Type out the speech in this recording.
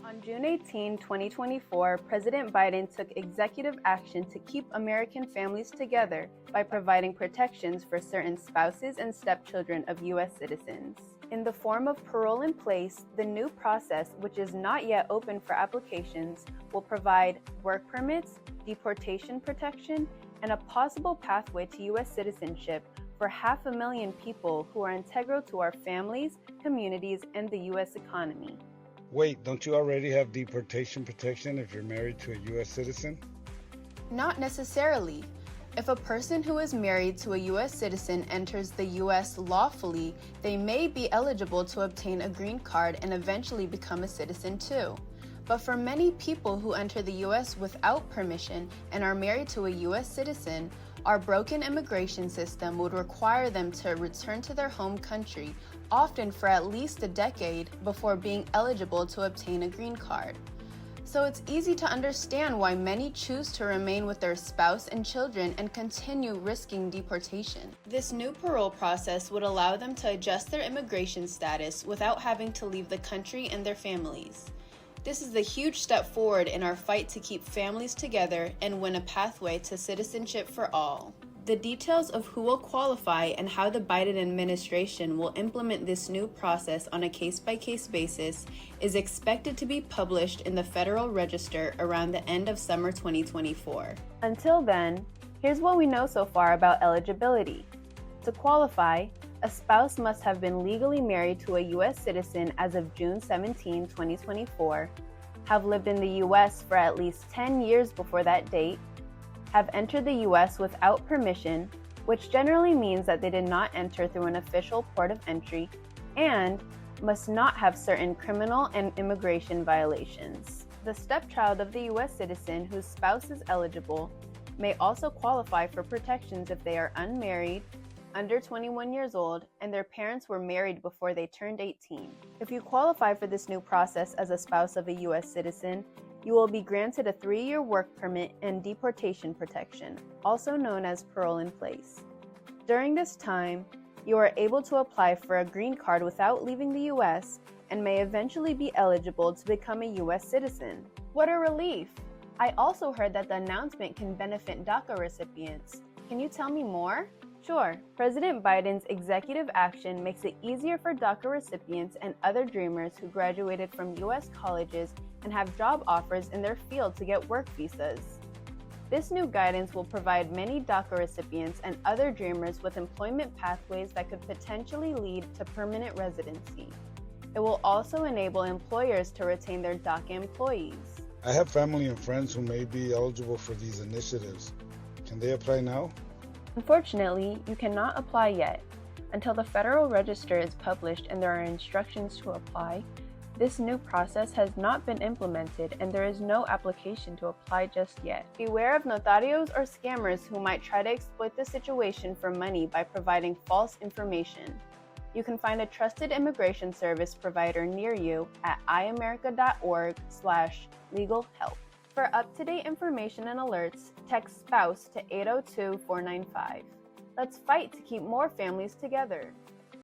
On June 18, 2024, President Biden took executive action to keep American families together by providing protections for certain spouses and stepchildren of U.S. citizens. In the form of parole in place, the new process, which is not yet open for applications, will provide work permits, deportation protection, and a possible pathway to U.S. citizenship for 500,000 people who are integral to our families, communities, and the U.S. economy. Wait, don't you already have deportation protection if you're married to a U.S. citizen? Not necessarily. If a person who is married to a U.S. citizen enters the U.S. lawfully, they may be eligible to obtain a green card and eventually become a citizen too. But for many people who enter the U.S. without permission and are married to a U.S. citizen, our broken immigration system would require them to return to their home country, often for at least a decade, before being eligible to obtain a green card. So it's easy to understand why many choose to remain with their spouse and children and continue risking deportation. This new parole process would allow them to adjust their immigration status without having to leave the country and their families. This is a huge step forward in our fight to keep families together and win a pathway to citizenship for all. The details of who will qualify and how the Biden administration will implement this new process on a case-by-case basis is expected to be published in the Federal Register around the end of summer 2024. Until then, here's what we know so far about eligibility. To qualify, a spouse must have been legally married to a U.S. citizen as of June 17, 2024, have lived in the U.S. for at least 10 years before that date, have entered the U.S. without permission, which generally means that they did not enter through an official port of entry, and must not have certain criminal and immigration violations. The stepchild of the U.S. citizen whose spouse is eligible may also qualify for protections if they are unmarried, under 21 years old, and their parents were married before they turned 18. If you qualify for this new process as a spouse of a U.S. citizen, you will be granted a 3-year work permit and deportation protection, also known as parole in place. During this time, you are able to apply for a green card without leaving the U.S. and may eventually be eligible to become a U.S. citizen. What a relief! I also heard that the announcement can benefit DACA recipients. Can you tell me more? Sure. President Biden's executive action makes it easier for DACA recipients and other dreamers who graduated from U.S. colleges and have job offers in their field to get work visas. This new guidance will provide many DACA recipients and other dreamers with employment pathways that could potentially lead to permanent residency. It will also enable employers to retain their DACA employees. I have family and friends who may be eligible for these initiatives. Can they apply now? Unfortunately, you cannot apply yet. Until the Federal Register is published and there are instructions to apply, this new process has not been implemented and there is no application to apply just yet. Beware of notarios or scammers who might try to exploit the situation for money by providing false information. You can find a trusted immigration service provider near you at iAmerica.org/legal help. For up-to-date information and alerts, text SPOUSE to 802-495. Let's fight to keep more families together.